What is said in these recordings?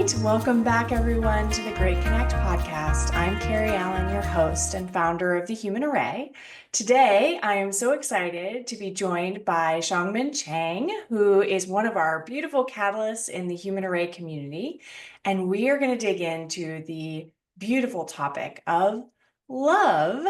right, welcome back everyone to the Great Connect podcast. I'm Carrie Allen, your host and founder of the Human Array. Today, I am so excited to be joined by Shuang-Min Chang, who is one of our beautiful catalysts in the Human Array community. And we are going to dig into the beautiful topic of love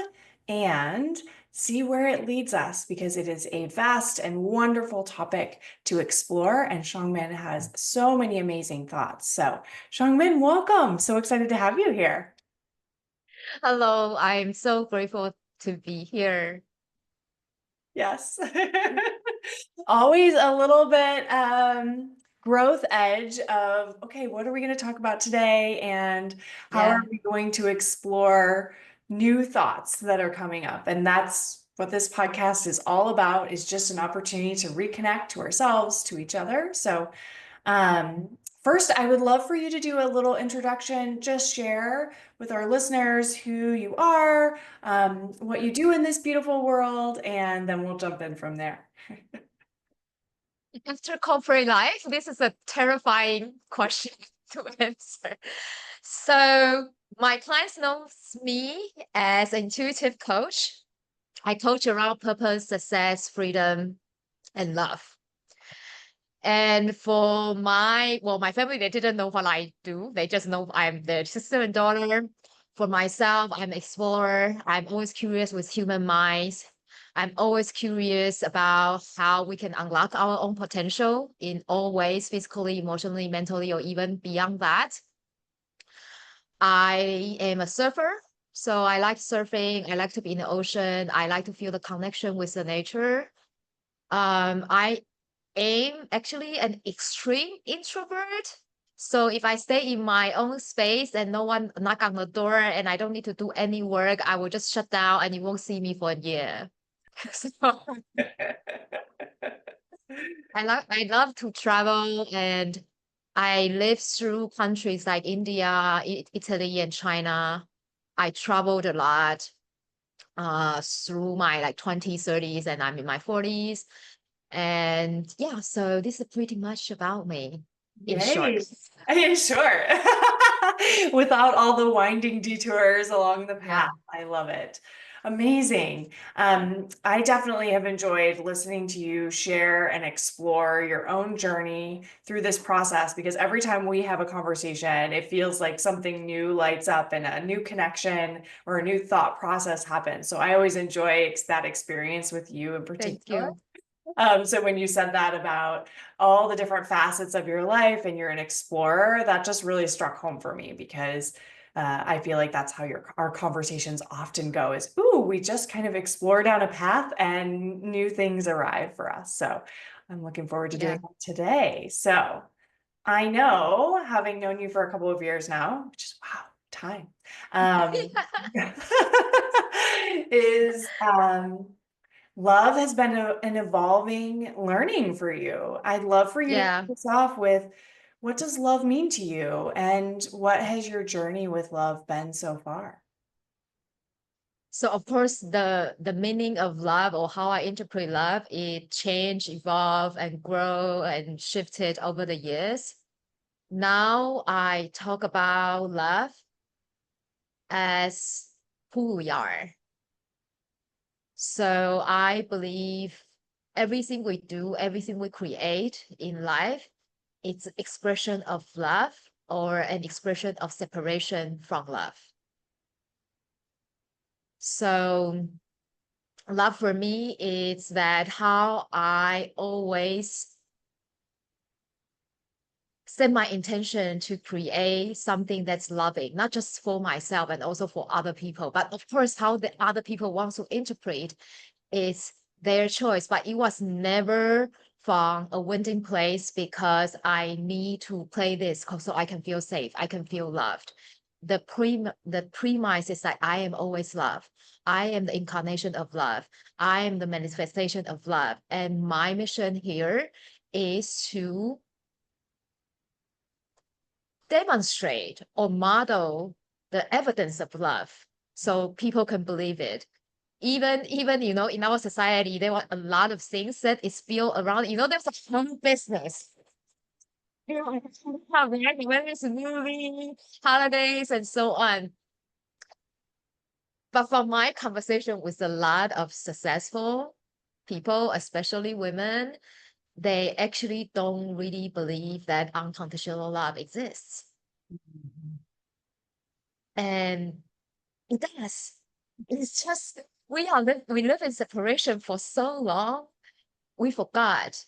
and see where it leads us, because it is a vast and wonderful topic to explore, and Shuang-Min has so many amazing thoughts. So Shuang-Min, welcome. So excited to have you here. Hello, I'm so grateful to be here. Yes. Always a little bit growth edge of, okay, what are we going to talk about today? And how are Yeah. we going to explore new thoughts that are coming up? And that's what this podcast is all about, is just an opportunity to reconnect to ourselves, to each other. So first, I would love for you to do a little introduction, just share with our listeners who you are, what you do in this beautiful world, and then we'll jump in from there. After corporate life, this is a terrifying question to answer. So my clients know me as an intuitive coach. I coach around purpose, success, freedom, and love. And for my family, they didn't know what I do. They just know I'm their sister and daughter. For myself, I'm an explorer. I'm always curious with human minds. I'm always curious about how we can unlock our own potential in all ways, physically, emotionally, mentally, or even beyond that. I am a surfer. So I like surfing. I like to be in the ocean. I like to feel the connection with the nature. I am actually an extreme introvert. So if I stay in my own space and no one knock on the door and I don't need to do any work, I will just shut down and you won't see me for a year. So I love to travel, and I live through countries like India, Italy, and China. I traveled a lot through my like 20s, 30s, and I'm in my 40s. And yeah, so this is pretty much about me in short. Yay. Yeah, sure. Without all the winding detours along the path. Yeah. I love it. Amazing. I definitely have enjoyed listening to you share and explore your own journey through this process, because every time we have a conversation, it feels like something new lights up and a new connection or a new thought process happens. So I always enjoy that experience with you in Thank particular. you. So when you said that about all the different facets of your life and you're an explorer, that just really struck home for me, because I feel like that's how our conversations often go, is, ooh, we just kind of explore down a path and new things arrive for us. So I'm looking forward to Yeah. doing that today. So I know, having known you for a couple of years now, which is, wow, time, um, is love has been an evolving learning for you. I'd love for you to Yeah. kick us off with, what does love mean to you? And what has your journey with love been so far? So of course the meaning of love, or how I interpret love, it changed, evolved, and grow and shifted over the years. Now I talk about love as who we are. So I believe everything we do, everything we create in life, it's expression of love or an expression of separation from love. So love for me is that how I always set my intention to create something that's loving, not just for myself and also for other people. But of course, how the other people want to interpret is their choice. But it was never from a winning place, because I need to play this so I can feel safe, I can feel loved. The premise is that I am always love. I am the incarnation of love. I am the manifestation of love. And my mission here is to demonstrate or model the evidence of love so people can believe it. Even in our society, there are a lot of things that is built around, there's a whole business You know, have where's movie, holidays, and so on. But from my conversation with a lot of successful people, especially women, they actually don't really believe that unconditional love exists. And it does. It's just we live in separation for so long, we forgot.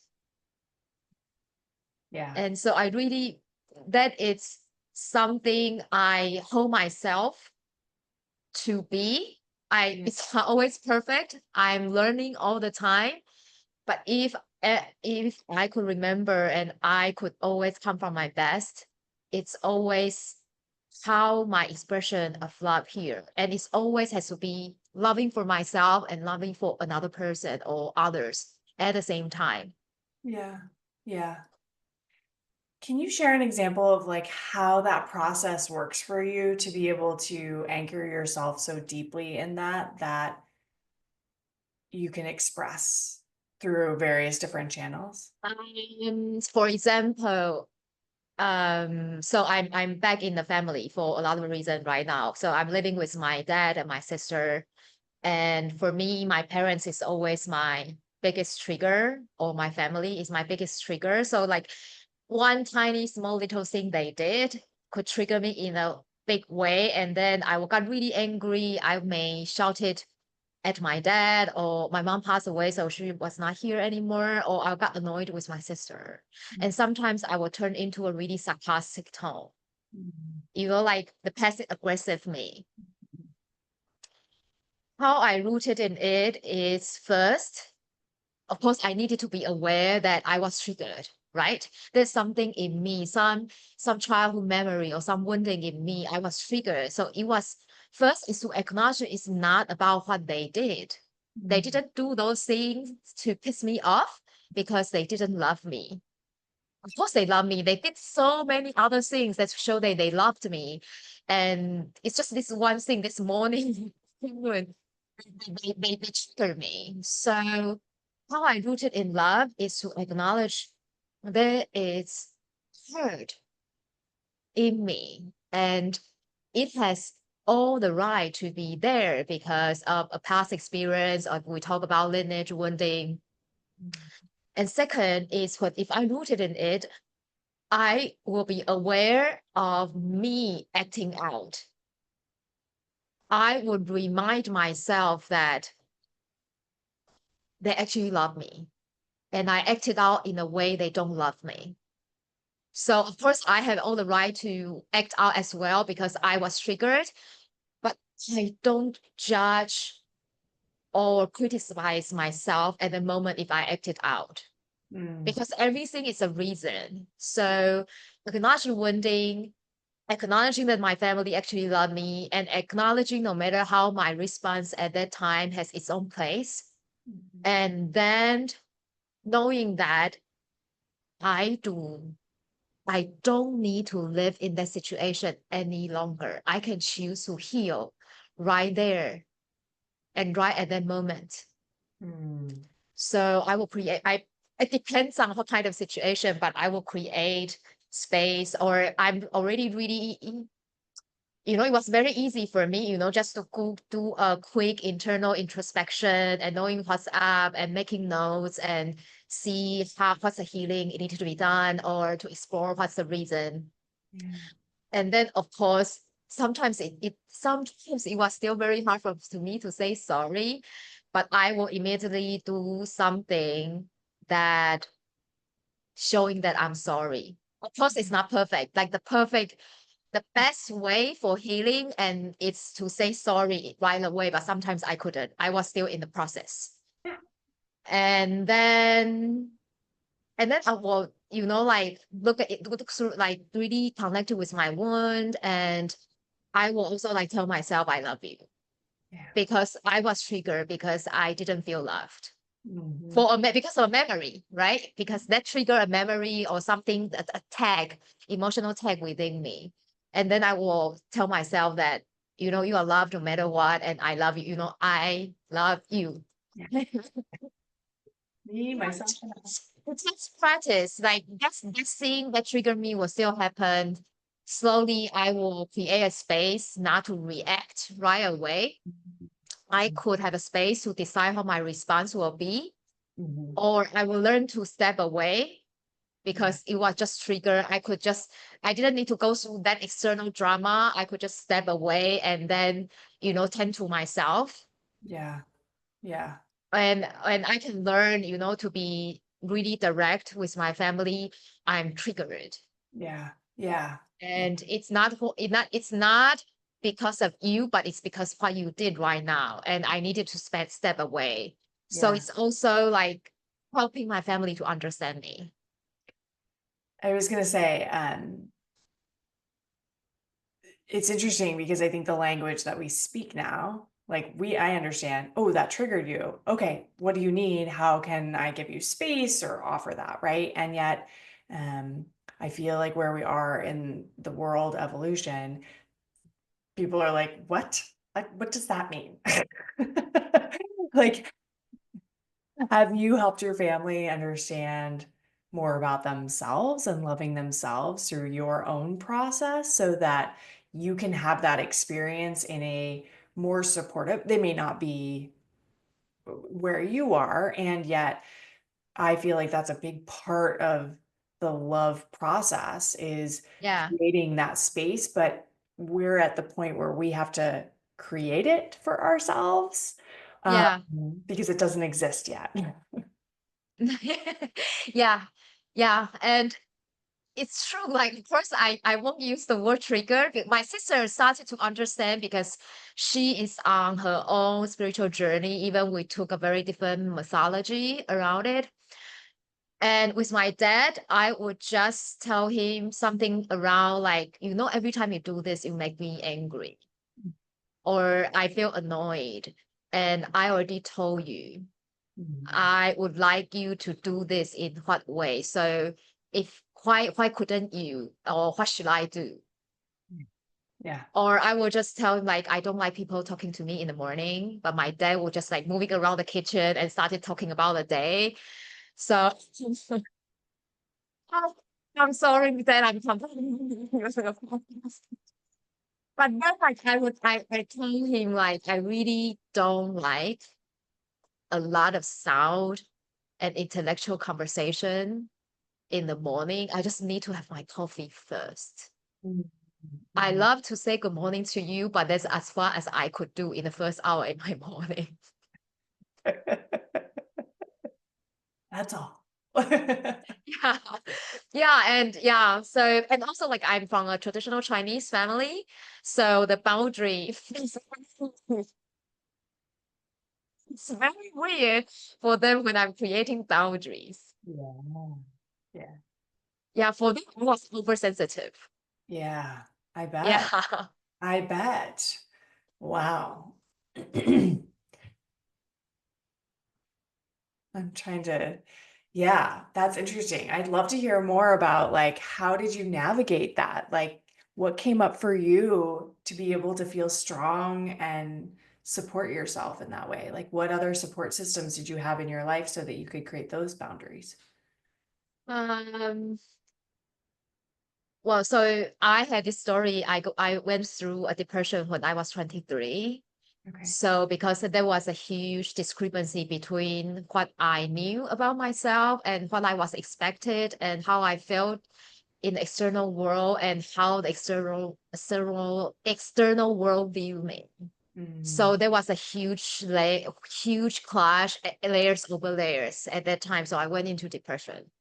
Yeah. And so I really that is something I hold myself to be. It's not always perfect. I'm learning all the time. But if I could remember and I could always come from my best, it's always how my expression of love here. And it's always has to be loving for myself and loving for another person or others at the same time. Yeah. Yeah. Can you share an example of like how that process works for you to be able to anchor yourself so deeply in that you can express through various different channels? For example, so I'm back in the family for a lot of reasons right now. So I'm living with my dad and my sister. And for me, my parents is always my biggest trigger, or my family is my biggest trigger. So like one tiny small little thing they did could trigger me in a big way. And then I got really angry. I may shout it at my dad, or my mom passed away, so she was not here anymore, or I got annoyed with my sister. And sometimes I will turn into a really sarcastic tone, like the passive aggressive me. How I rooted in it is first, of course, I needed to be aware that I was triggered, right? There's something in me, some childhood memory or some wounding in me. I was triggered. So it was first is to acknowledge it's not about what they did. They didn't do those things to piss me off because they didn't love me. Of course, they love me. They did so many other things that show that they loved me. And it's just this one thing this morning when they trigger me. So how I rooted in love is to acknowledge there is hurt in me, and it has all the right to be there because of a past experience, or we talk about lineage wounding. And second is what if I rooted in it, I will be aware of me acting out. I would remind myself that they actually love me, and I acted out in a way they don't love me. So of course I have all the right to act out as well because I was triggered, but I don't judge or criticize myself at the moment if I acted out, because everything is a reason. So acknowledging wounding, acknowledging that my family actually love me, and acknowledging no matter how my response at that time has its own place. And then knowing that I do I don't need to live in that situation any longer. I can choose to heal right there and right at that moment. So I will create, it depends on what kind of situation, but I will create space, or I'm already really, it was very easy for me, just to go do a quick internal introspection and knowing what's up and making notes and see what's the healing it needs to be done, or to explore what's the reason. And then of course, sometimes sometimes it was still very hard to me to say sorry, but I will immediately do something that showing that I'm sorry. Of course, it's not perfect. Like the best way for healing, and it's to say sorry right away, but sometimes I couldn't. I was still in the process. And then I will, like look through, like really connected with my wound. And I will also like tell myself I love you, because I was triggered because I didn't feel loved because of a memory, right? Because that trigger a memory or something, a tag, emotional tag within me. And then I will tell myself that, you are loved no matter what, and I love you, I love you. Me, myself, and I. it takes practice. Like that thing that triggered me will still happen. Slowly, I will create a space not to react right away. I could have a space to decide how my response will be, Mhm. or I will learn to step away Yeah. because it was just trigger. I didn't need to go through that external drama. I could just step away and then, tend to myself. Yeah. Yeah. And I can learn, to be really direct with my family. I'm triggered. Yeah. Yeah. Yeah. And it's not because of you, but it's because what you did right now. And I needed to step away. So Yeah. it's also like helping my family to understand me. I was gonna say, it's interesting because I think the language that we speak now, like I understand, oh, that triggered you. Okay, what do you need? How can I give you space or offer that, right? And yet, um, I feel like where we are in the world evolution, people are like, what? Like, what does that mean? Like, have you helped your family understand more about themselves and loving themselves through your own process so that you can have that experience in a more supportive, they may not be where you are, and yet I feel like that's a big part of the love process is Yeah. creating that space, but we're at the point where we have to create it for ourselves, um, Yeah. because it doesn't exist yet. Yeah. Yeah. And it's true. Like, first, I won't use the word trigger. But my sister started to understand because she is on her own spiritual journey. Even we took a very different mythology around it. And with my dad, I would just tell him something around like, every time you do this, you make me angry or I feel annoyed. And I already told you. Mhm. I would like you to do this in what way? So if why couldn't you? Or what should I do? Yeah. Or I will just tell him like I don't like people talking to me in the morning, but my dad will just like moving around the kitchen and started talking about the day. So oh, I'm sorry that I'm complaining. But then like I told him like I really don't like a lot of sound and intellectual conversation in the morning. I just need to have my coffee first. Mhm. I Mhm. love to say good morning to you, but that's as far as I could do in the first hour in my morning. That's all. Yeah. Yeah. And yeah. So, and also like I'm from a traditional Chinese family. So the boundary it's very weird for them when I'm creating boundaries. Yeah. Yeah. Yeah. For them, I was oversensitive. Yeah. I bet. Yeah. I bet. Wow. I'm trying to, yeah, that's interesting. I'd love to hear more about like how did you navigate that? Like what came up for you to be able to feel strong and support yourself in that way? Like what other support systems did you have in your life so that you could create those boundaries? Um, well, so I had this story. I went through a depression when I was 23. Okay. So because there was a huge discrepancy between what I knew about myself and what I was expected and how I felt in the external world and how the external world viewed me. Mm, So there was a huge clash, layers over layers at that time. So I went into depression.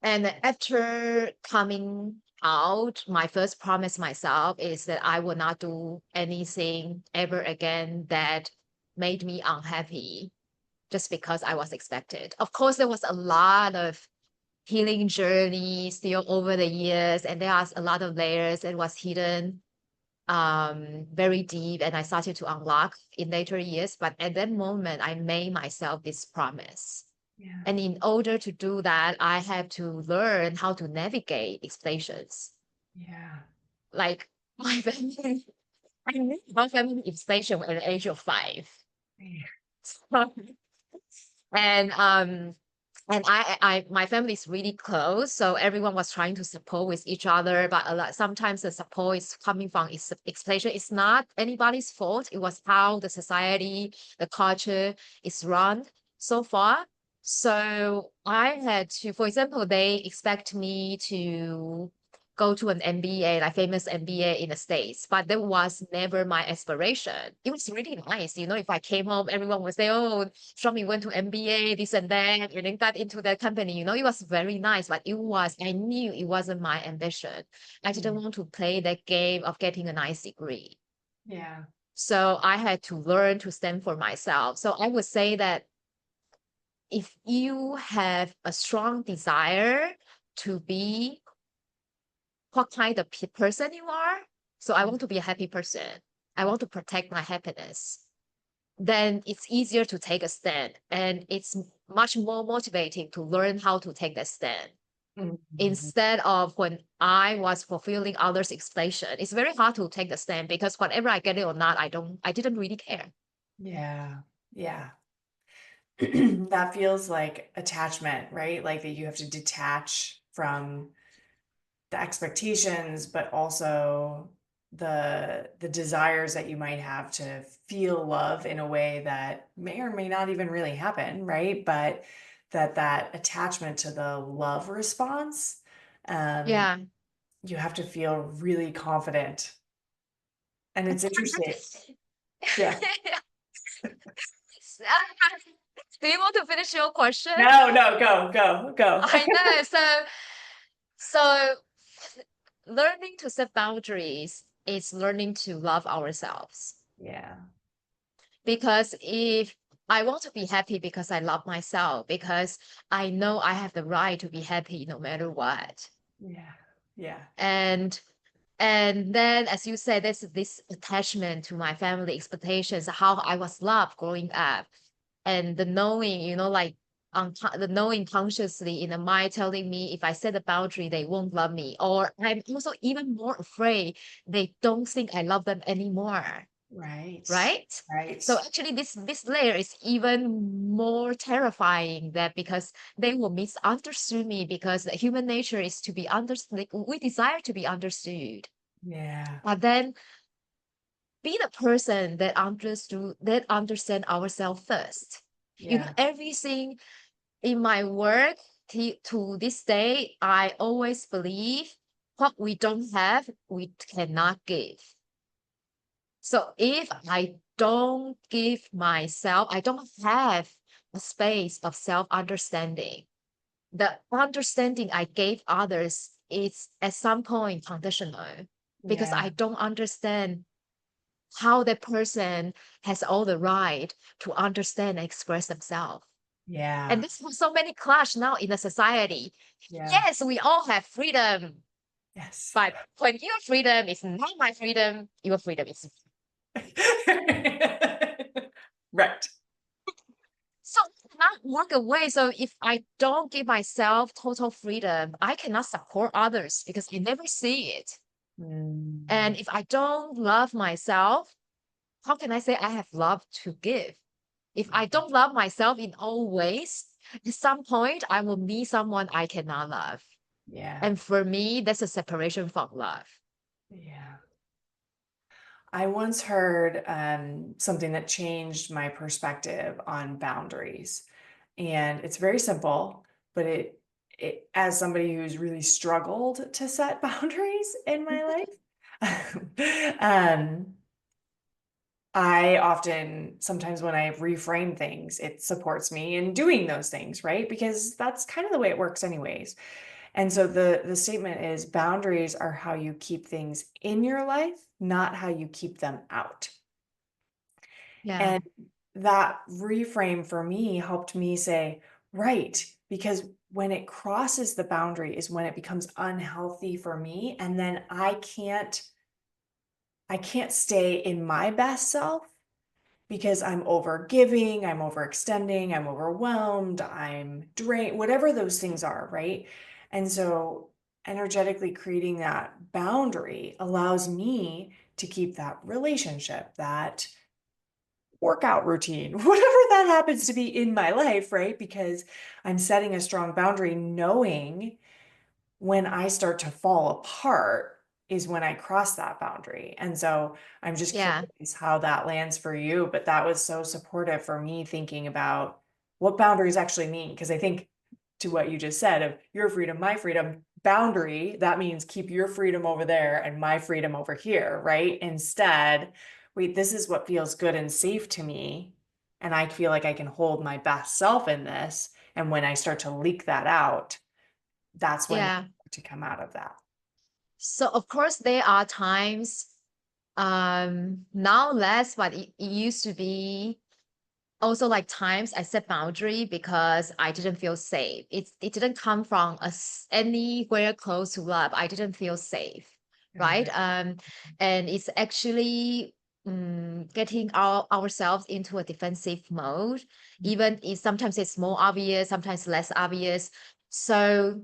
And after coming out, my first promise myself is that I will not do anything ever again that made me unhappy just because I was expected. Of course, there was a lot of healing journey still over the years, and there was a lot of layers that was hidden very deep, and I started to unlock in later years. But at that moment, I made myself this promise. yeah. And in order to do that, I have to learn how to navigate expectations. Yeah. Like my family, I knew my family expectation at the age of 5. Yeah. And And my family is really close, so everyone was trying to support with each other. But sometimes the support is coming from expectation. It's not anybody's fault. It was how the society, the culture is run so far. So I had to, for example, they expect me to go to an MBA, like famous MBA in the States, but that was never my aspiration. It was really nice. If I came home, everyone would say, oh, Shuang-Min went to MBA, this and that, and then got into that company. It was very nice, but I knew it wasn't my ambition. I didn't want to play that game of getting a nice degree. Yeah. So I had to learn to stand for myself. So I would say that if you have a strong desire to be what kind of person you are, so I want to be a happy person, I want to protect my happiness, then it's easier to take a stand. And it's much more motivating to learn how to take that stand. Mhm. Instead of when I was fulfilling others' expectation, it's very hard to take the stand because whatever I get it or not, I didn't really care. Yeah. Yeah. That feels like attachment, right? Like that you have to detach from the expectations, but also the desires that you might have to feel love in a way that may or may not even really happen, right? But that attachment to the love response, um, Yeah. you have to feel really confident. And it's interesting. Yeah. Do you want to finish your question? No, no, go, go, go. I know. So learning to set boundaries is learning to love ourselves. Yeah. Because if I want to be happy because I love myself, because I know I have the right to be happy no matter what. Yeah. Yeah. And and then, as you said, there's this attachment to my family expectations, how I was loved growing up, and the knowing, like the knowing consciously in the mind telling me if I set a boundary, they won't love me, or I'm also even more afraid they don't think I love them anymore. Right. Right? Right. So actually this layer is even more terrifying that because they will misunderstood me because the human nature is to be understood. We desire to be understood. Yeah. But then be the person that understand ourselves first. Yeah. Everything in my work to this day, I always believe what we don't have, we cannot give. So if I don't give myself, I don't have a space of self-understanding. The understanding I gave others is at some point conditional because Yeah. I don't understand how that person has all the right to understand and express themselves. And Yeah. this is so many clash now in the society. Yeah. Yes, we all have freedom, Yes. but when your freedom is not my freedom, your freedom is. Right. So I cannot walk away. So if I don't give myself total freedom, I cannot support others because I never see it. Mm, And if I don't love myself, how can I say I have love to give? If I don't love myself in all ways, at some point I will meet someone I cannot love. yeah. And for me, that's a separation from love. Yeah. I once heard something that changed my perspective on boundaries. And it's very simple, but as somebody who's really struggled to set boundaries in my life, um, I often, sometimes when I reframe things, it supports me in doing those things, right? Because that's kind of the way it works anyways. And so the statement is boundaries are how you keep things in your life, not how you keep them out. Yeah. And that reframe for me helped me say, right, because when it crosses the boundary is when it becomes unhealthy for me. And then I can't stay in my best self because I'm over giving, I'm overextending, I'm overwhelmed, I'm drained, whatever those things are, right? And so energetically creating that boundary allows me to keep that relationship, that workout routine, whatever that happens to be in my life, right? Because I'm setting a strong boundary, knowing when I start to fall apart is when I cross that boundary. And so I'm just Yeah. curious how that lands for you. But that was so supportive for me thinking about what boundaries actually mean. Because I think to what you just said of your freedom, my freedom, boundary, that means keep your freedom over there and my freedom over here, right? Instead, wait, this is what feels good and safe to me. And I feel like I can hold my best self in this. And when I start to leak that out, that's when Yeah. to come out of that. So of course there are times, now less, but it used to be also like times I set boundary because I didn't feel safe. It didn't come from us anywhere close to love. I didn't feel safe, Got right? it. And it's actually getting ourselves into a defensive mode. Even if sometimes it's more obvious, sometimes less obvious. So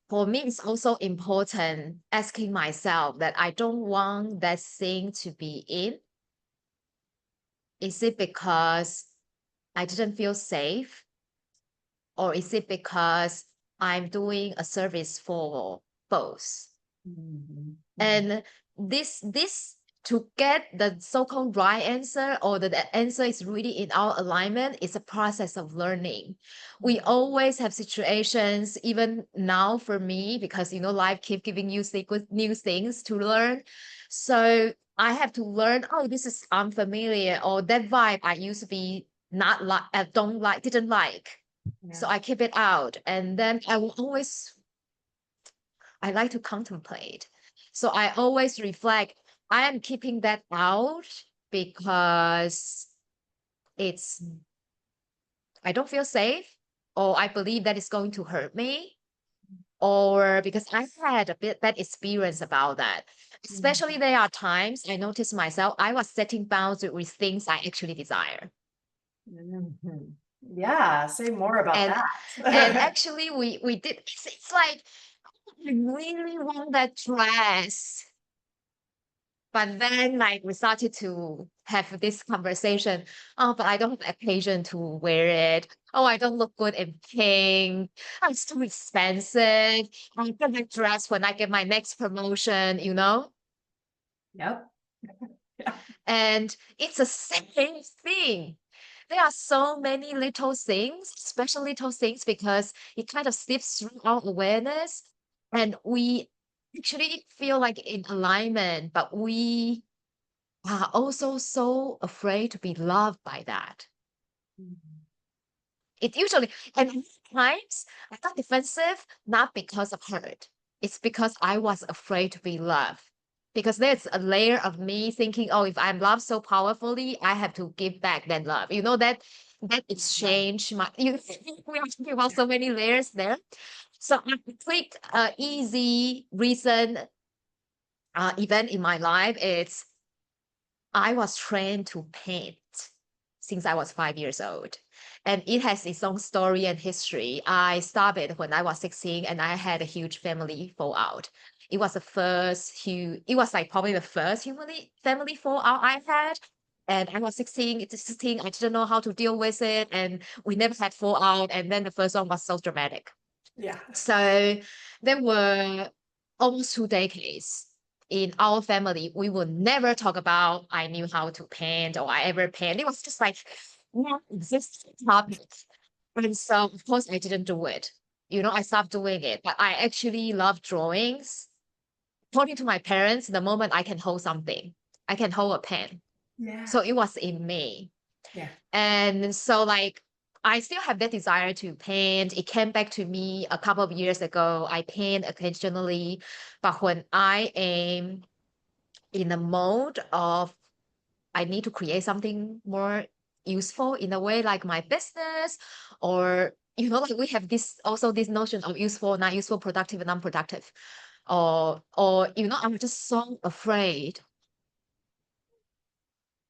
for me, it's also important asking myself that I don't want that thing to be in. Is it because I didn't feel safe? Or is it because I'm doing a service for both? Mhm. Mhm. And this to get the so-called right answer or the answer is really in our alignment is a process of learning. We always have situations, even now for me, because life keep giving you new things to learn. So I have to learn, oh, this is unfamiliar, or that vibe I used to be not like, don't like, didn't like. So Yeah. I keep it out. And then I like to contemplate. So I always reflect, I am keeping that out because it's, I don't feel safe, or I believe that it's going to hurt me, or because I had a bit bad experience about that. Especially Mhm. there are times I notice myself, I was setting boundaries with things I actually desire. Mhm. Yeah, say more about And and that. actually we did, it's like I really want that dress. But then, like, we started to have this conversation. Oh, but I don't have occasion to wear it. Oh, I don't look good in pink. Oh, it's too expensive. I'm gonna dress when I get my next promotion. Yep. Yeah. And it's the same thing. There are so many little things, especially little things, because it kind of slips through our awareness, and we actually feel like in alignment, but we are also so afraid to be loved by that. Mhm. It usually, and times I got defensive, not because of hurt. It's because I was afraid to be loved. Because there's a layer of me thinking, oh, if I'm loved so powerfully, I have to give back that love. That Yeah. exchange, we are talking about so many layers there. So a quick, easy recent event in my life is I was trained to paint since I was 5 years old. And it has its own story and history. I started when I was 16 and I had a huge family fallout. It was like probably the first family fallout I had. And I was 16, I didn't know how to deal with it. And we never had fallout. And then the first one was so dramatic. Yeah. So there were almost 2 decades in our family. We would never talk about I knew how to paint or I ever paint. It was just like not existing topic. And so of course I didn't do it. I stopped doing it. But I actually love drawings. According to my parents, the moment I can hold something, I can hold a pen. Yeah. So it was in me. Yeah. And so, like, I still have that desire to paint. It came back to me a couple of years ago. I paint occasionally, but when I am in a mode of I need to create something more useful in a way, like my business, or like we have this notion of useful, not useful, productive, and non-productive, or I'm just so afraid.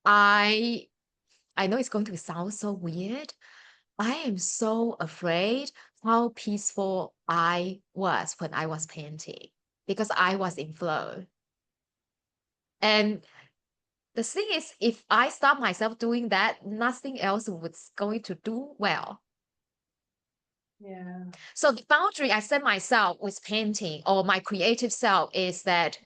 I I know it's going to sound so weird. I am so afraid how peaceful I was when I was painting because I was in flow. And the thing is, if I stop myself doing that, nothing else was going to do well. Yeah. So the boundary I set myself with painting or my creative self is that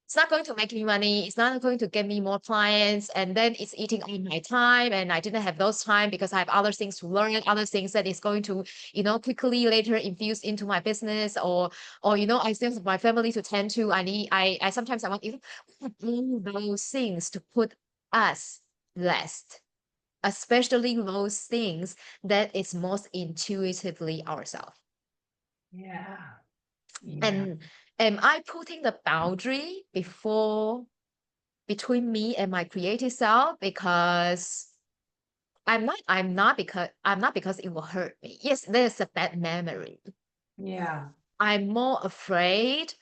it's not going to make me money. It's not going to get me more clients. And then it's eating all my time. And I didn't have those time because I have other things to learn, other things that is going to, quickly later infuse into my business or, I still have my family to tend to. I sometimes I want, all those things to put us last, especially those things that is most intuitively ourselves. Yeah. Yeah. And am I putting the boundary between me and my creative self? Because I'm not because it will hurt me. Yes, there's a bad memory. Yeah. I'm more afraid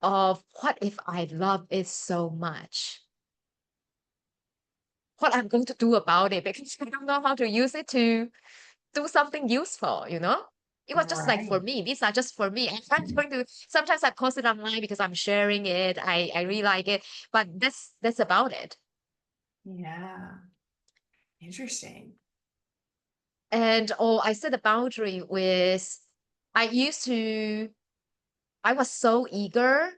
of what if I love it so much? What I'm going to do about it because I don't know how to use it to do something useful. It was just like for Right. me. These are just for me. I'm going to sometimes I post it online because I'm sharing it. I really like it, but that's about it. Yeah. Interesting. And I set a boundary with I used to I was so eager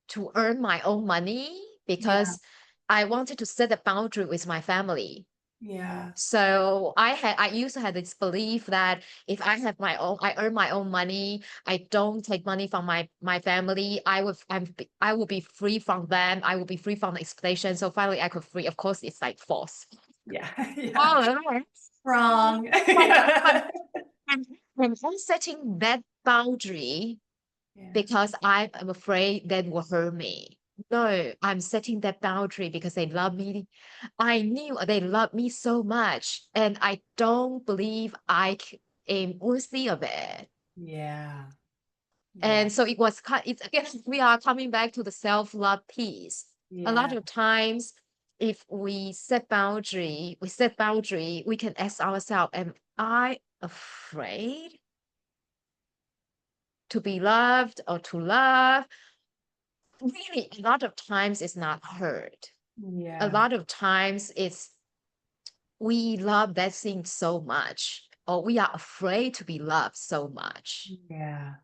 to earn my own money Yeah. because I wanted to set a boundary with my family. Yeah. So I used to have this belief that if I earn my own money, I don't take money from my family, I will be free from them, I will be free from the expectation. So finally I could free. Of course, it's like false. Yeah. Yeah. Oh, Wrong. but Yeah. and I'm setting that boundary Yeah. because I'm afraid that will hurt me. No, I'm setting that boundary because they love me. I knew they love me so much, and I don't believe am worthy of it. Yeah. Yeah. And so it's again, we are coming back to the self-love piece. A lot Yeah. of times, if we set boundary, we can ask ourselves, am I afraid to be loved or to love? Really, a lot of times it's not hurt. A Yeah. lot of times it's we love that thing so much, or we are afraid to be loved so much. Yeah.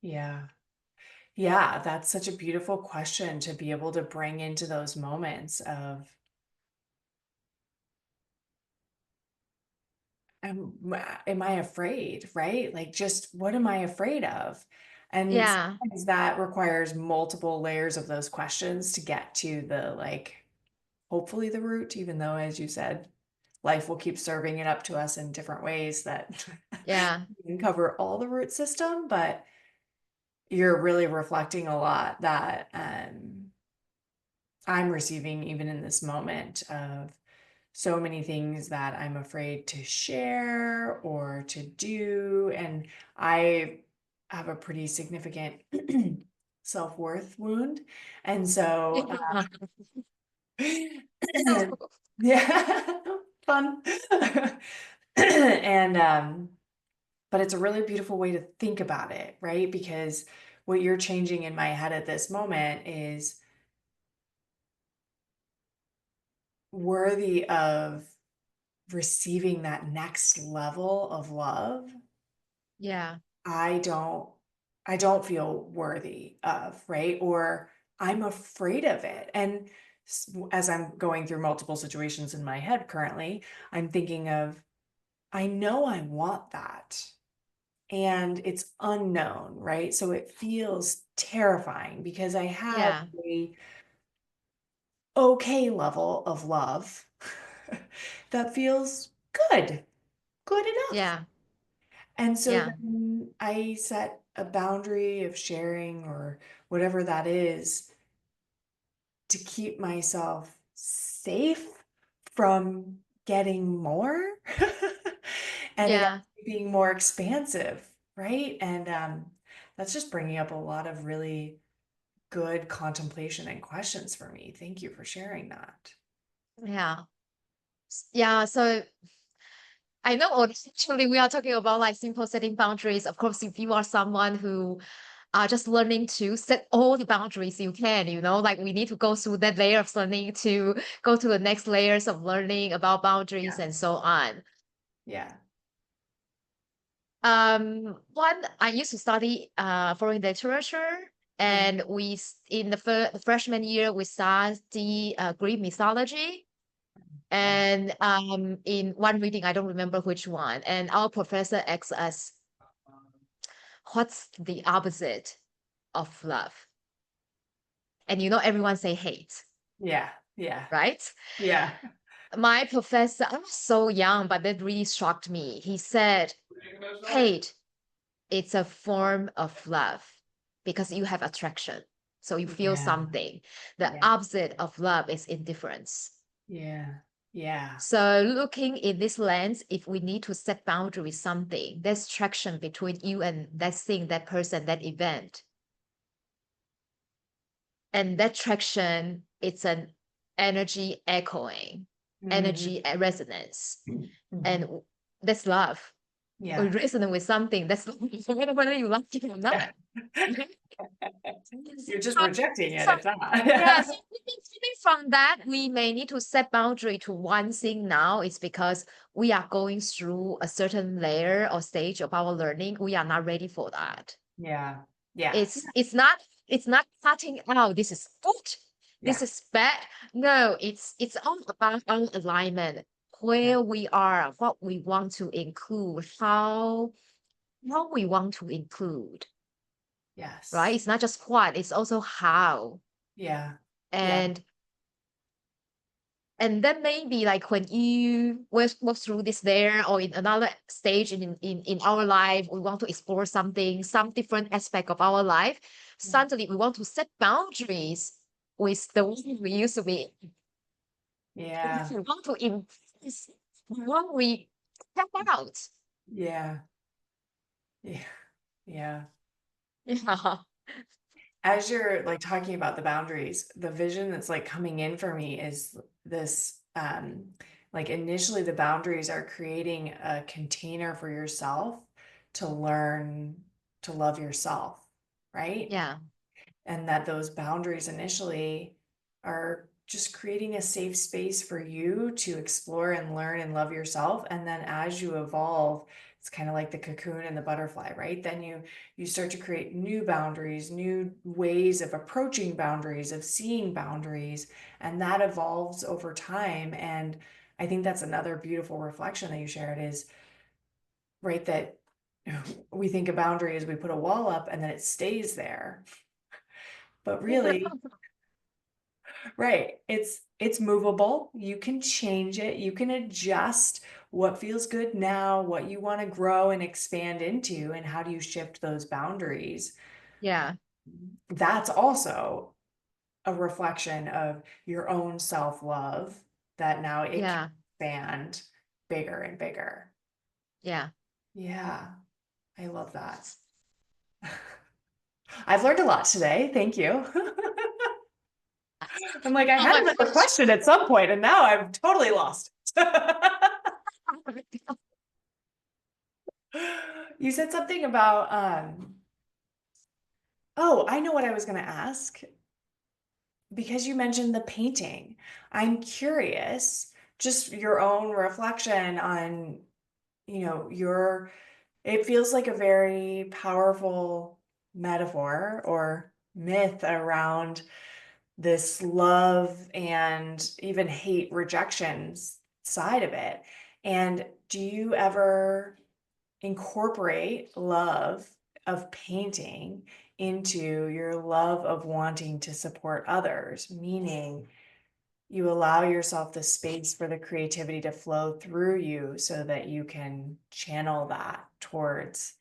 Yeah. Yeah. That's such a beautiful question to be able to bring into those moments of, am I afraid, right? Like, just what am I afraid of? And Yeah, sometimes that requires multiple layers of those questions to get to the, like, hopefully the root, even though, as you said, life will keep serving it up to us in different ways that yeah, can cover all the root system, but you're really reflecting a lot that I'm receiving even in this moment of so many things that I'm afraid to share or to do. And I have a pretty significant self-worth wound. And so, yeah. yeah, fun. And, but it's a really beautiful way to think about it, right? Because what you're changing in my head at this moment is worthy of receiving that next level of love. Yeah, I don't I don't feel worthy of, right? Or I'm afraid of it. And as I'm going through multiple situations in my head currently, I'm thinking of, I know I want that. And it's unknown, right? So it feels terrifying because I have yeah, a okay level of love that feels good, good enough. yeah, And so yeah, then I set a boundary of sharing or whatever that is to keep myself safe from getting more and it yeah. actually being more expansive, right? And that's just bringing up a lot of really good contemplation and questions for me. Thank you for sharing that. Yeah. Yeah. So I know actually we are talking about like simple setting boundaries. Of course, if you are someone who are just learning to set all the boundaries you can, like we need to go through that layer of learning to go to the next layers of learning about boundaries Yeah. and so on. Yeah. One, I used to study foreign literature, Mm. and in the freshman year we study Greek mythology. Yeah. And in one reading, I don't remember which one, and our professor asked us, "What's the opposite of love?" And everyone say hate, Yeah. Yeah. right? Yeah. My professor, I was so young, but that really shocked me. He said, hate, it's a form of love because you have attraction. So you feel Yeah. something. The Yeah. opposite of love is indifference. Yeah. Yeah. So looking in this lens, if we need to set boundary with something, there's traction between you and that thing, that person, that event. And that traction, it's an energy echoing, Mhm. energy resonance. And Mhm. that's love. We Yeah. resonate with something that's whether you like it or Yeah. not. You're just So, rejecting it so if not. yeah, so thinking from that, we may need to set boundary to one thing now. It's because we are going through a certain layer or stage of our learning. We are not ready for that. Yeah. Yeah. It's not cutting out. This is good. This Yeah. is bad. No, it's all about our alignment, Yeah. where we are, what we want to include, how we want to include, right? Yes. It's not just what, it's also how. Yeah. Yeah. And that may be like when you walk through this there or in another stage in our life, we want to explore something, some different aspect of our life. Suddenly we want to set boundaries with the one we used to be. Yeah. We want to increase the one we step out. Yeah. Yeah. Yeah. Yeah. As you're like talking about the boundaries, the vision that's like coming in for me is this like initially the boundaries are creating a container for yourself to learn to love yourself, right? Yeah. And that those boundaries initially are just creating a safe space for you to explore and learn and love yourself. And then as you evolve, it's kind of like the cocoon and the butterfly, right? Then you start to create new boundaries, new ways of approaching boundaries, of seeing boundaries, and that evolves over time. And I think that's another beautiful reflection that you shared is right that we think a boundary is we put a wall up and then it stays there. But really, right. It's movable. You can change it. You can adjust what feels good now, what you want to grow and expand into, and how do you shift those boundaries. Yeah. That's also a reflection of your own self-love that now it can Yeah. expand bigger and bigger. Yeah. Yeah, I love that. I've learned a lot today. Thank you. I'm like, I Oh, had my another pleasure. question at some point, and now I've totally lost it. You said something about, oh, I know what I was going to ask because you mentioned the painting. I'm curious, just your own reflection on, it feels like a very powerful metaphor or myth around this love and even hate rejections side of it. And do you ever incorporate love of painting into your love of wanting to support others, meaning you allow yourself the space for the creativity to flow through you so that you can channel that towards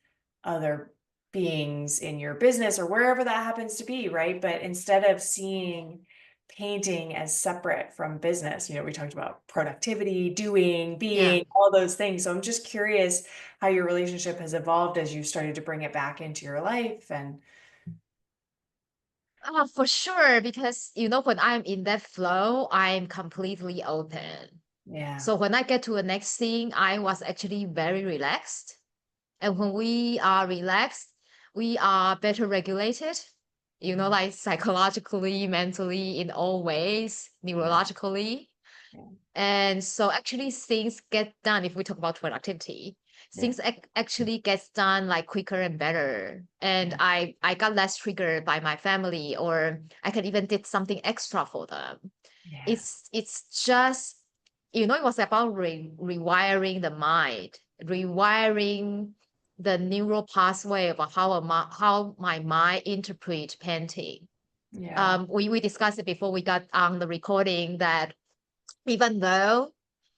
other beings in your business or wherever that happens to be, right? But instead of seeing painting as separate from business, we talked about productivity, doing, Yeah. being, all those things. So I'm just curious how your relationship has evolved as you started to bring it back into your life. And For sure, because when I'm in that flow, I'm completely open. yeah, So when I get to the next scene, I was actually very relaxed. And when we are relaxed, we are better regulated, like psychologically, mentally, in all ways, neurologically. Yeah. And so actually things get done if we talk about productivity. Yeah. Things actually gets done like quicker and better. And Yeah. I got less triggered by my family, or I can even did something extra for them. Yeah. It's just, it was about rewiring the mind, rewiring the neural pathway of how my mind interpret painting. Yeah. We discussed it before we got on the recording, that even though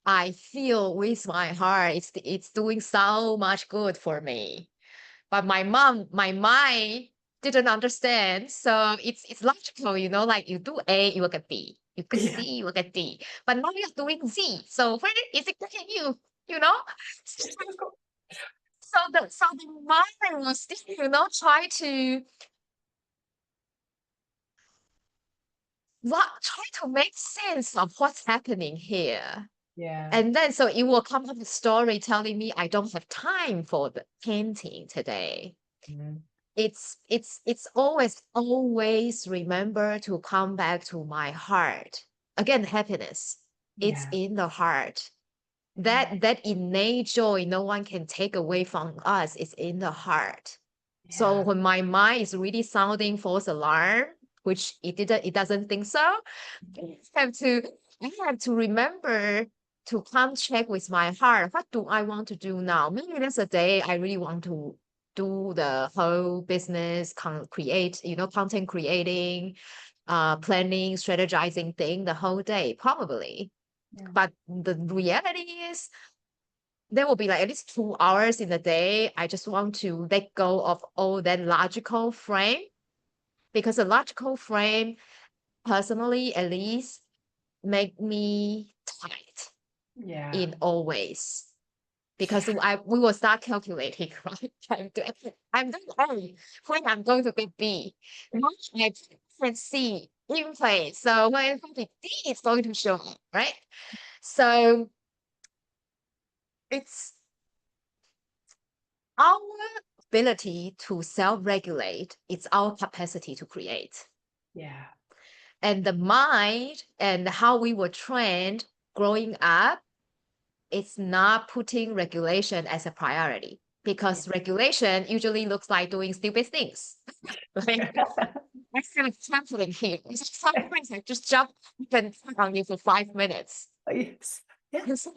I feel with my heart it's doing so much good for me, but my mind didn't understand. So it's logical, like you do A, you will get B. You get Yeah. C, you will get D. But now you're doing Z. So where is it getting you? You know? So the mind was still, try to make sense of what's happening here. Yeah. And then so it will come up with story telling me I don't have time for the painting today. Mhm. It's always remember to come back to my heart. Again, happiness. It's Yeah. in the heart. Yeah. That innate joy no one can take away from us is in the heart. So Yeah. when my mind is really sounding false alarm, which it doesn't think so, I have to I have to remember to come check with my heart. What do I want to do now? Maybe there's a day I really want to do the whole business, content creating, planning, strategizing thing the whole day, probably. Yeah. But the reality is there will be like at least 2 hours in the day. I just want to let go of all that logical frame, because the logical frame, personally at least, make me tight Yeah. in all ways. Because we will start calculating, right? I'm doing A when I'm going to get B. Now I can see in place. So when I go to D, it's going to show up, right? So it's our ability to self-regulate, it's our capacity to create. Yeah. And the mind and how we were trained growing up, it's not putting regulation as a priority, Yeah. because regulation usually looks like doing stupid things. Like, that's kind of trampling here. Sometimes I just jump up and down on you for 5 minutes. Yes. Yeah. So,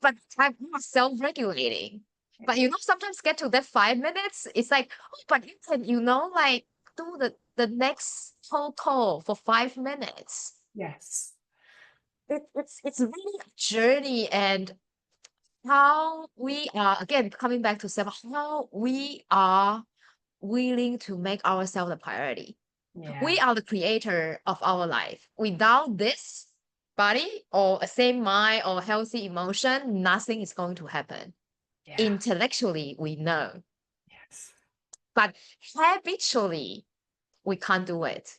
but I'm not self-regulating. But sometimes get to that 5 minutes, it's like, oh, but you can, like do the next whole call for 5 minutes. Yes. It's really a journey, and how we are, again, coming back to self, how we are willing to make ourselves the priority. Yeah. We are the creator of our life. Without this body or a same mind or healthy emotion, nothing is going to happen. Yeah. Intellectually, we know, Yes. but habitually, we can't do it.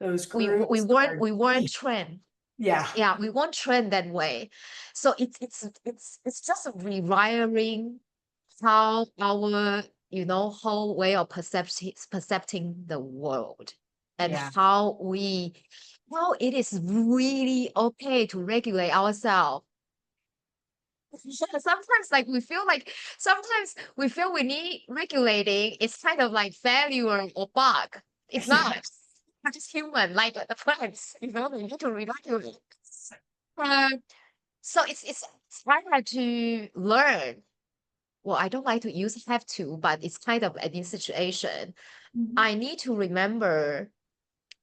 Those We grooves weren't are we weren't deep. trained. Yeah. Yeah, we weren't trained that way. So it's just rewiring how our whole way of percepting the world, and Yeah. how it is really okay to regulate ourselves. Sometimes like we feel we need regulating. It's kind of like failure or bug. It's Yeah. not. We're just human, like the plants. They need to regulate. Uh, so it's hard to learn. Well, I don't like to use have to, but it's kind of a situation. Mhm. I need to remember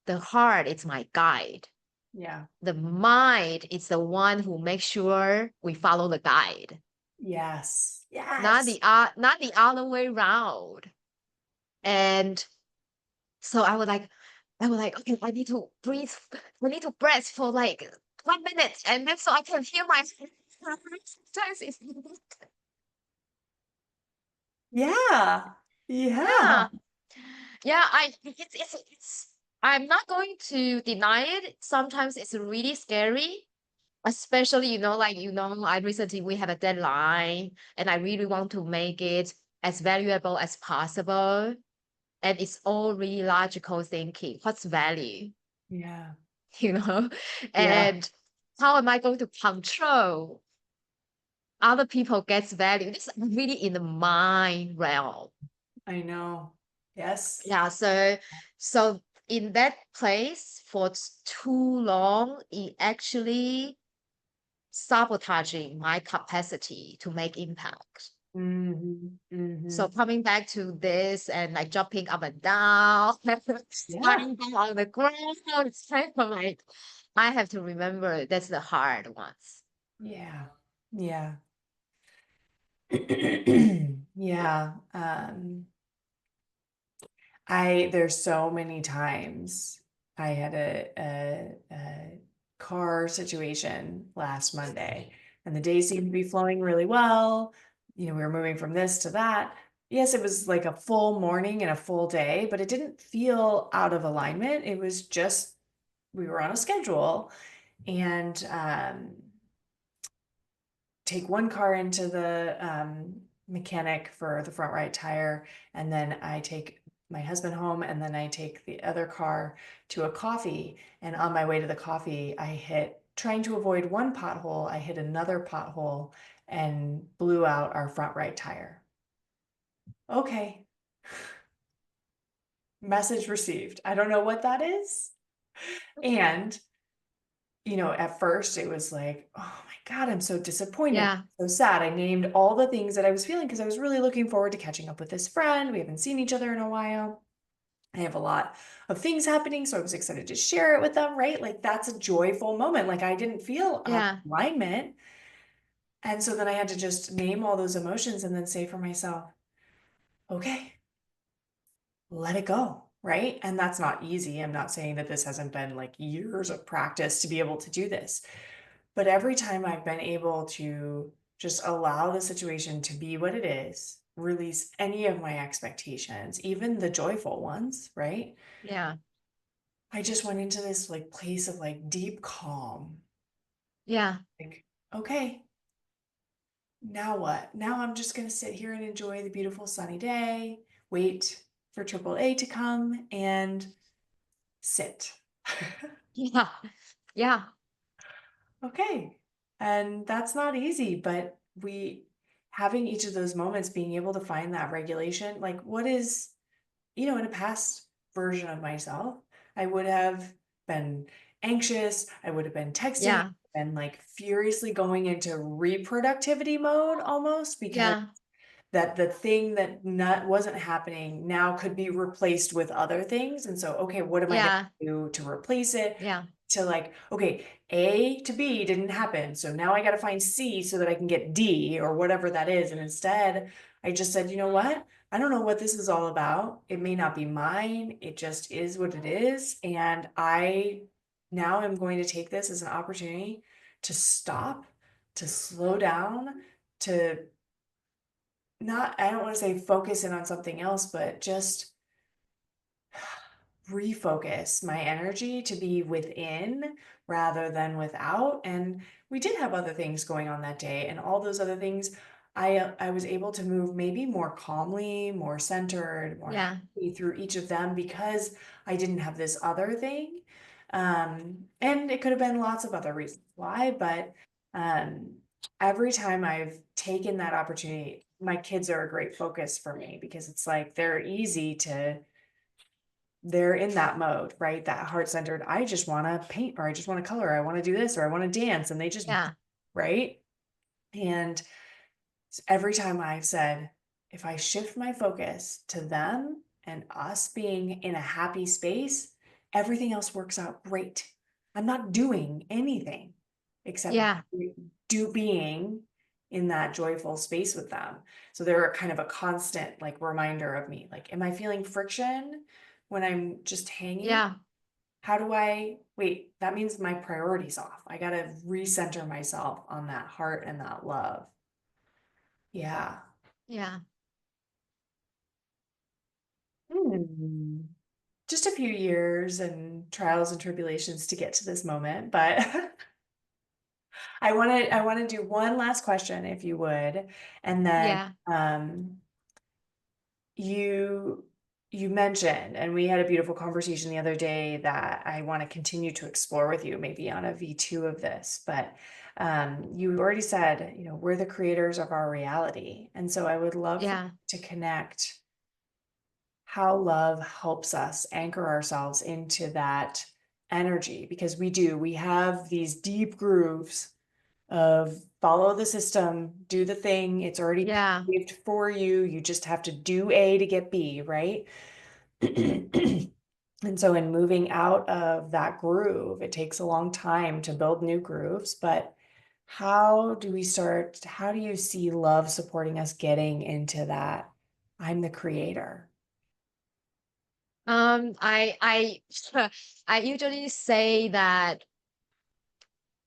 the heart is my guide. Yeah. The mind is the one who makes sure we follow the guide, Yes. not Yes. the other way around. And so I was like, okay, I need to breathe. I need to breath for like 1 minute, and then so I can hear my sometimes it's Yeah. Yeah. yeah. Yeah, it's I'm not going to deny it. Sometimes it's really scary, especially, I recently we have a deadline and I really want to make it. as valuable as possible. And it's all really logical thinking. What's value? Yeah. You know? Yeah. And how am I going to control other people gets value? This is really in the mind realm. I know. Yes. Yeah, so in that place for too long, it actually sabotaging my capacity to make impact. Hmm. So Hmm. coming back to this and like jumping up and down, Yeah. lying down on the ground, it's kind of like I have to remember that's the hard ones. Yeah. Yeah. Yeah. There's so many times I had a car situation last Monday, and the day seemed to be flowing really well. You know, we were moving from this to that. Yes, it was like a full morning and a full day, but it didn't feel out of alignment. It was just we were on a schedule, and take one car into the mechanic for the front right tire, and then I take my husband home, and then I take the other car to a coffee. And on my way to the coffee, trying to avoid one pothole, I hit another pothole and blew out our front right tire. Okay, message received. I don't know what that is. And at first it was like, oh my God, I'm so disappointed, Yeah, so sad. I named all the things that I was feeling because I was really looking forward to catching up with this friend. We haven't seen each other in a while. I have a lot of things happening, so I was excited to share it with them, right? Like that's a joyful moment. Like I didn't feel out of yeah, alignment. And so then I had to just name all those emotions and then say for myself, okay, let it go. Right. And that's not easy. I'm not saying that this hasn't been like years of practice to be able to do this. But every time I've been able to just allow the situation to be what it is, release any of my expectations, even the joyful ones, right? yeah, I just went into this like place of like deep calm. yeah, Like, okay, now what? Now I'm just going to sit here and enjoy the beautiful sunny day, wait for AAA to come and sit. yeah, yeah, Okay. And that's not easy, but having each of those moments, being able to find that regulation, like what is, in a past version of myself, I would have been anxious. I would have been texting yeah, and like furiously going into reproductivity mode almost because yeah, that the thing that not wasn't happening now could be replaced with other things. And so, okay, what am I going yeah, to do to replace it? yeah, To like, okay, A to B didn't happen. So now I got to find C so that I can get D or whatever that is. And instead, I just said, you know what? I don't know what this is all about. It may not be mine. It just is what it is. And I now am going to take this as an opportunity to stop, to slow down, to not, I don't want to say focus in on something else, but just refocus my energy to be within rather than without. And we did have other things going on that day, and all those other things, I was able to move maybe more calmly, more centered, more yeah, happy through each of them because I didn't have this other thing. And it could have been lots of other reasons why, but um, every time I've taken that opportunity, my kids are a great focus for me because it's like they're in that mode, right? That heart centered, I just want to paint or I just want to color, I want to do this or I want to dance. And they just, yeah, right? And every time I've said, if I shift my focus to them and us being in a happy space, everything else works out great. I'm not doing anything except yeah, being in that joyful space with them. So they're kind of a constant like reminder of me. Like, am I feeling friction when I'm just hanging? yeah, How do I wait? That means my priority's off. I got to recenter myself on that heart and that love. Yeah. yeah. Hmm. Just a few years and trials and tribulations to get to this moment, but I want to do one last question if you would, and then Yeah. you you mentioned, and we had a beautiful conversation the other day that I want to continue to explore with you, maybe on a V2 of this, but you already said, we're the creators of our reality. And so I would love for Yeah. you to connect how love helps us anchor ourselves into that energy, because we have these deep grooves of follow the system, do the thing, it's already Yeah. paved for you. You just have to do A to get B, right? And so in moving out of that groove, it takes a long time to build new grooves, but how do you see love supporting us getting into that I'm the creator? I I usually say that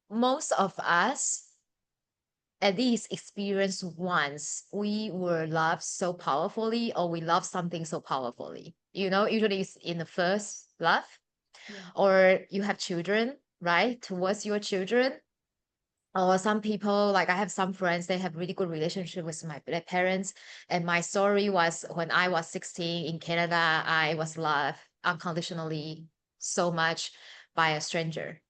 most of us at least experience once we were loved so powerfully, or we love something so powerfully. Usually it's in the first love, Yeah. or you have children, right? Towards your children. Or some people, like I have some friends, they have really good relationship with their parents. And my story was when I was 16 in Canada, I was loved unconditionally so much by a stranger.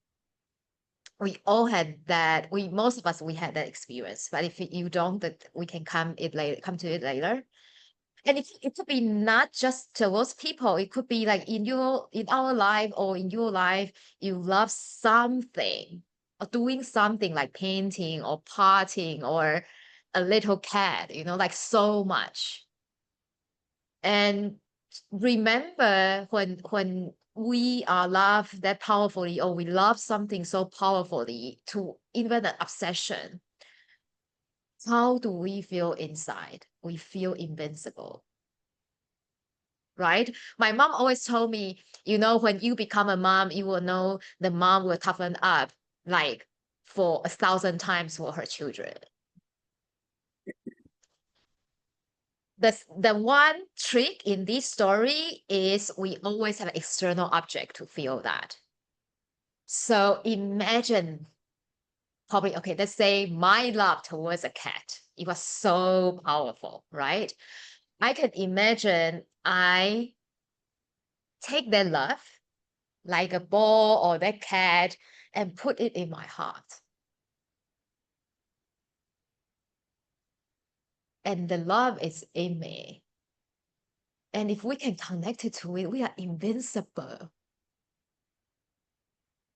We all had that. Most of us, we had that experience. But if you don't, that we can come to it later. And it could be not just towards people. It could be like in our life, or in your life, you love something, or doing something like painting or partying or a little cat, like so much. And remember, when we are loved that powerfully, or we love something so powerfully to even an obsession, how do we feel inside? We feel invincible, right? My mom always told me, when you become a mom, you will know the mom will toughen up like for 1,000 times for her children. The one trick in this story is we always have an external object to feel that. So imagine, probably, okay, let's say my love towards a cat. It was so powerful, right? I can imagine I take that love like a ball or that cat and put it in my heart. And the love is in me. And if we can connect it to it, we are invincible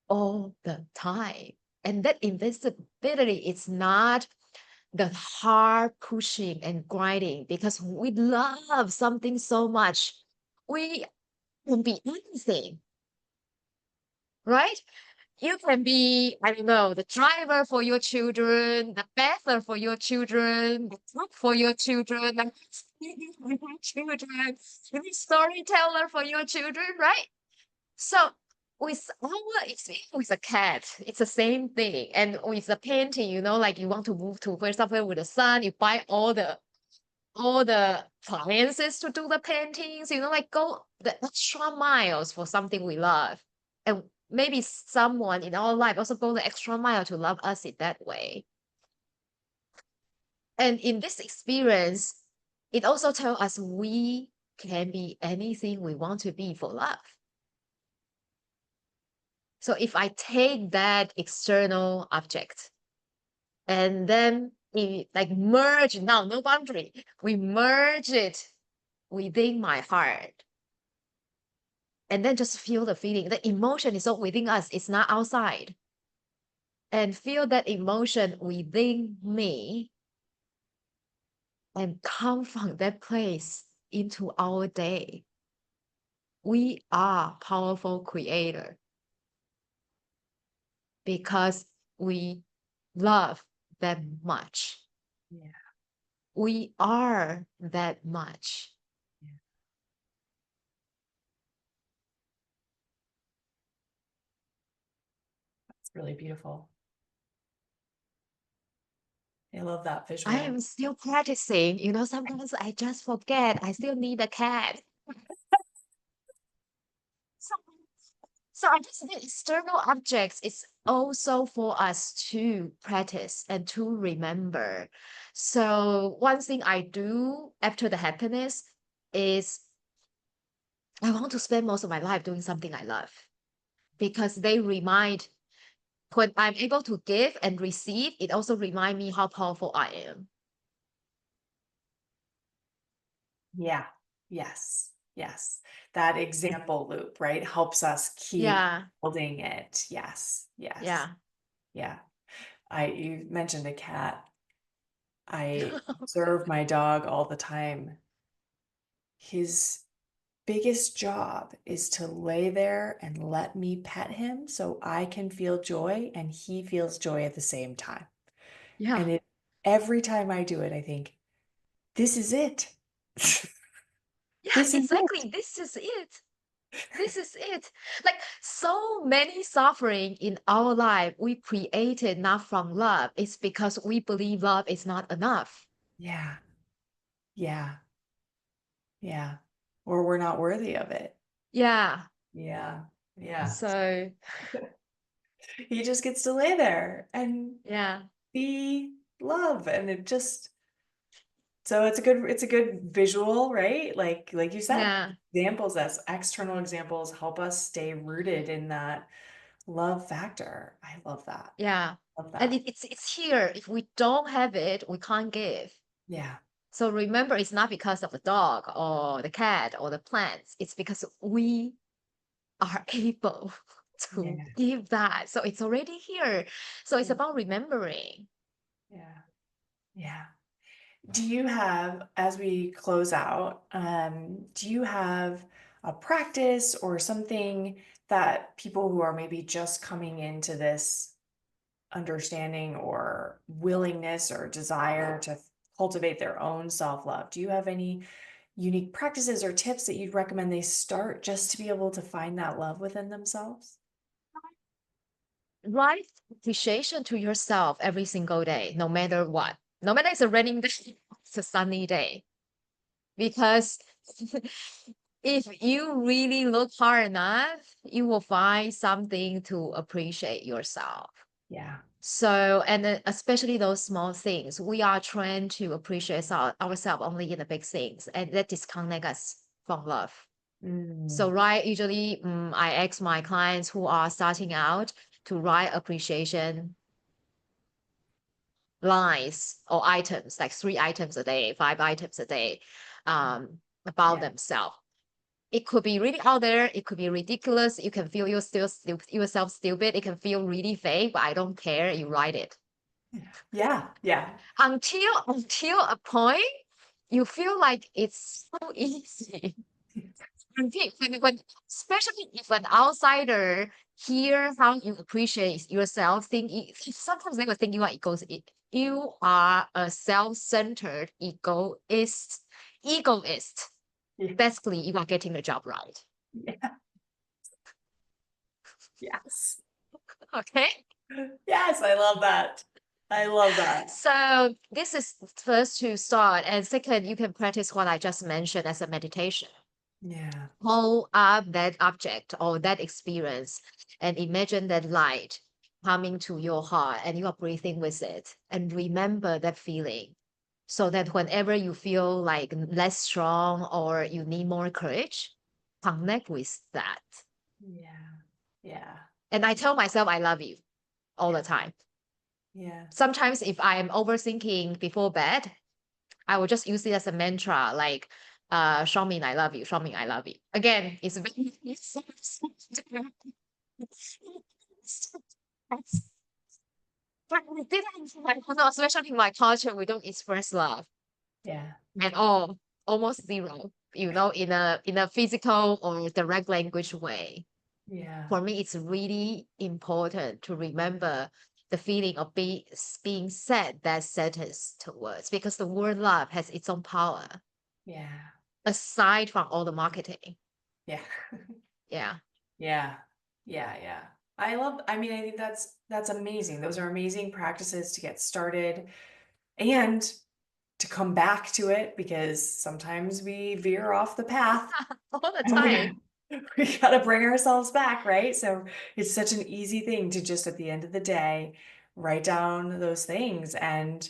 all the time. And that invincibility is not the hard pushing and grinding, because we love something so much. We can be anything, right? You can be, I don't know, the driver for your children, the bather for your children, the cook for your children, the speaker for your children, the storyteller for your children, right? So with our experience with a cat, it's the same thing. And with the painting, like you want to move to, for example, with the sun, you buy all the appliances to do the paintings, like go the extra miles for something we love. And maybe someone in our life also go the extra mile to love us in that way. And in this experience, it also tells us we can be anything we want to be for love. So if I take that external object and then we like merge, now no boundary, we merge it within my heart, and then just feel the feeling. The emotion is all within us, it's not outside. And feel that emotion within me and come from that place into our day. We are powerful creator because we love that much. Yeah. We are that much. Yeah. It's really beautiful. I love that I visual. am still practicing. Sometimes I just forget. I still need a cat. So, so I just think external objects is also for us to practice and to remember. So one thing I do after the happiness, is I want to spend most of my life doing something I love because they remind when I'm able to give and receive, it also remind me how powerful I am. Yeah. Yes. Yes. That example loop, right, helps us keep Yeah, building it. Yes. Yes. yeah. Yeah. You mentioned a cat. I observe my dog all the time. His biggest job is to lay there and let me pet him so I can feel joy and he feels joy at the same time. Yeah, And every time I do it, I think, this is it. yeah, This is it. exactly. This is it. This is it. Like so many suffering in our life, we created not from love. It's because we believe love is not enough. Yeah. Yeah. Yeah. Or we're not worthy of it. Yeah. Yeah. Yeah. So, He just gets to lay there and yeah, be love. And it just, so it's a good visual, right? Like you said, yeah, examples as external examples help us stay rooted in that love factor. I love that. yeah. Love And that. it's here. If we don't have it, we can't give. Yeah. So remember, it's not because of the dog or the cat or the plants. It's because we are able to Yeah. give that. So it's already here. So it's Yeah. about remembering. Yeah. Yeah. Do you have, as we close out, do you have a practice or something that people who are maybe just coming into this understanding or willingness or desire to cultivate their own self-love, do you have any unique practices or tips that you'd recommend they start just to be able to find that love within themselves? Write appreciation to yourself every single day, no matter what. No matter it's a raining day, it's a sunny day. Because if you really look hard enough, you will find something to appreciate yourself. Yeah. So, and then especially those small things, we are trained to appreciate ourselves only in the big things, and that disconnect us from love. So, Mm, right, usually I ask my clients who are starting out to write appreciation lines or items, like 3 items a day, 5 items a day, about yeah. themselves. It could be really out there. It could be ridiculous. You can feel yourself stupid. It can feel really fake, but I don't care. You write it Yeah. Yeah. until a point you feel like it's so easy. Especially if an outsider hear how you appreciate yourself, sometimes they will think you are you are a self-centered egoist. Yeah. Basically, you are getting the job right. Yeah. Yes. Okay. Yes, I love that. I love that. So this is first to start. And second, you can practice what I just mentioned as a meditation. Yeah. Hold up that object or that experience and imagine that light coming to your heart and you are breathing with it and remember that feeling so that whenever you feel like less strong or you need more courage, connect with that. Yeah. Yeah. And I tell myself I love you all Yeah. the time. Yeah. Sometimes if I'm overthinking before bed, I will just use it as a mantra, like, Shuang-Min, I love you. Shuang-Min, I love you. Again, it's very but we didn't, like, no, especially in my culture, we don't express love Yeah. at all, almost zero, in a physical or direct language way. Yeah. For me, it's really important to remember the feeling of being said that sentence to words because the word love has its own power Yeah. aside from all the marketing. Yeah. Yeah. Yeah. Yeah. Yeah. I mean, I think that's amazing. Those are amazing practices to get started and to come back to it because sometimes we veer off the path All the and time. we gotta bring ourselves back, right? So it's such an easy thing to just at the end of the day write down those things and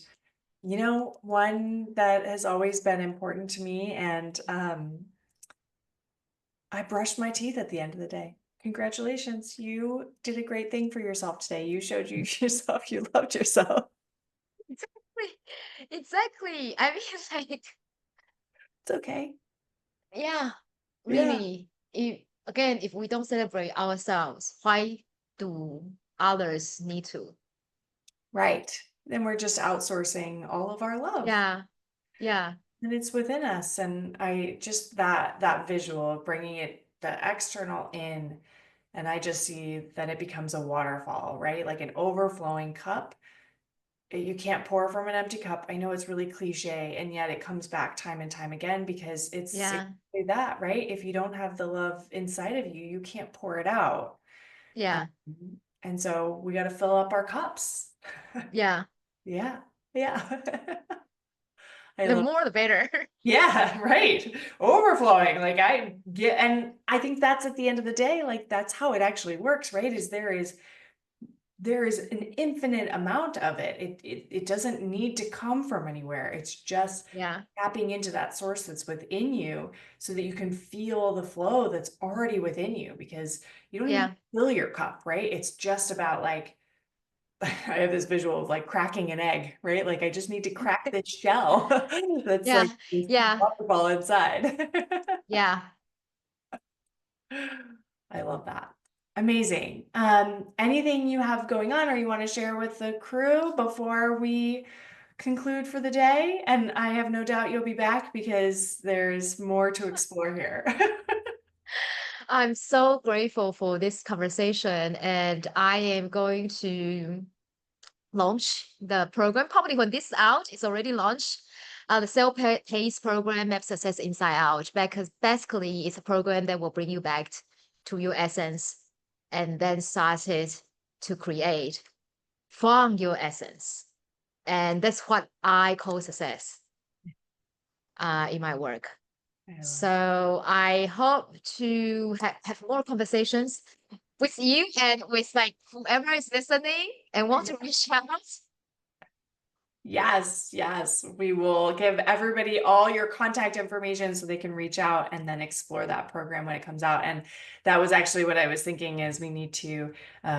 One that has always been important to me, and I brushed my teeth at the end of the day. Congratulations. You did a great thing for yourself today. You showed yourself you loved yourself. Exactly. Exactly. I mean, like, It's okay. yeah, Yeah. really. If we don't celebrate ourselves, why do others need to? Right. Then we're just outsourcing all of our love. Yeah, yeah, And it's within us. And I just that visual of bringing the external in, and I just see that it becomes a waterfall, right? Like an overflowing cup. You can't pour from an empty cup. I know it's really cliche, and yet it comes back time and time again because it's yeah, exactly that, right? If you don't have the love inside of you, you can't pour it out. yeah, Um, and so we got to fill up our cups. yeah. Yeah. Yeah. I The love, more the better. yeah, right. Overflowing. Like I get, and I think that's at the end of the day, like that's how it actually works, right? There is an infinite amount of it. It doesn't need to come from anywhere. It's just Yeah, tapping into that source that's within you so that you can feel the flow that's already within you, because you don't even yeah. fill your cup, right? It's just about like I have this visual of like cracking an egg, right? Like I just need to crack this shell that's Yeah, like this yeah, waterfall inside. yeah. I love that. Amazing. Anything you have going on or you want to share with the crew before we conclude for the day? And I have no doubt you'll be back because there's more to explore here. I'm so grateful for this conversation, and I am going to launch the program. Probably when this is out, it's already launched. The self-paced program, Map Success Inside Out, because basically it's a program that will bring you back to your essence and then started to create from your essence. And that's what I call success in my work. I love it. So I hope to have more conversations with you and with like whoever is listening and want to reach out. Yes, yes. We will give everybody all your contact information so they can reach out and then explore that program when it comes out. And that was actually what I was thinking is we need to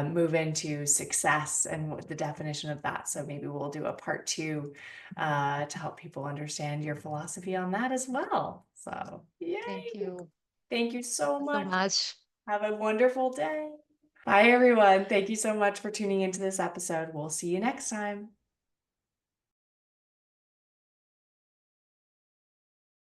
move into success and what the definition of that. So maybe we'll do a part two to help people understand your philosophy on that as well. So yay. Thank you. Thank you Thank so you so much. much. Have a wonderful day. Bye, everyone. Thank you so much for tuning into this episode. We'll see you next time.